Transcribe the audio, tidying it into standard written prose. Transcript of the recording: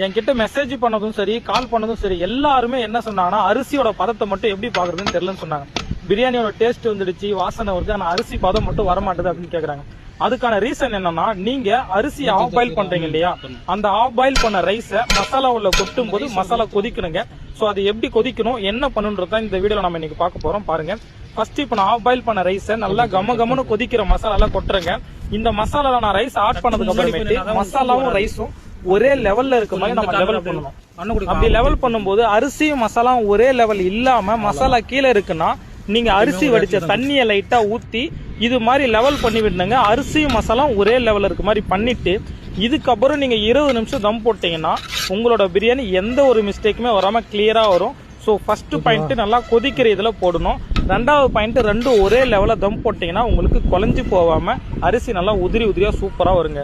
என்கிட்ட மெசேஜ் பண்ணதும் சரி கால் பண்ணதும் சரி எல்லாருமே என்ன சொன்னாங்கன்னா அரிசியோட பதத்தை மட்டும் எப்படி பாக்குறதுன்னு தெரியலன்னு சொன்னாங்க. பிரியாணியோட டேஸ்ட் வந்துடுச்சு, வாசனை வருது, ஆனா அரிசி பதம் மட்டும் வர மாட்டேது அப்படின்னு கேக்குறாங்க. அதுக்கான ரீசன் என்னன்னா, நீங்க அரிசி ஆஃப் பாயில் பண்றீங்க இல்லையா, அந்த ஆஃப் பாயில் பண்ண ரைஸ மசாலா உள்ள கொட்டும் போது மசாலா கொதிக்கணுங்க. சோ அது எப்படி கொதிக்கணும் என்ன பண்ணுன்றத இந்த வீடியோல நம்ம இன்னைக்கு பார்க்க போறோம். பாருங்க. ஃபர்ஸ்ட் இப்ப நான் ஆஃப் பாயில் பண்ண ரைஸ நல்லா கமன்னு கொதிக்கிற மசாலா கொட்டுறேங்க. இந்த மசாலால நான் ரைஸ் ஆட் பண்ணதுக்கு அப்புறமேட்டு மசாலாவும் ரைஸும் ஒரே லெவல்ல இருக்க மாதிரி நம்ம லெவல் பண்ணணும். அப்படி லெவல் பண்ணும்போது அரிசியும் மசாலாவும் ஒரே லெவல் இல்லாம மசாலா கீழே இருக்குன்னா நீங்க அரிசி வடிச்ச தண்ணியை லைட்டா ஊத்தி இது மாதிரி லெவல் பண்ணி விடுங்க. அரிசியும் மசாலாவும் ஒரே லெவல் இருக்க மாதிரி பண்ணிட்டு இதுக்கப்புறம் நீங்க 20 நிமிஷம் தம் போட்டீங்கன்னா உங்களோட பிரியாணி எந்த ஒரு மிஸ்டேக்குமே வராம கிளியரா வரும். ஸோ ஃபர்ஸ்ட் பாயிண்ட் நல்லா கொதிக்கிற இதுல போடணும். ரெண்டாவது பாயிண்ட் ரெண்டும் ஒரே லெவல தம் போட்டீங்கன்னா உங்களுக்கு குழஞ்சு போகாம அரிசி நல்லா உதிரியா சூப்பரா வருங்க.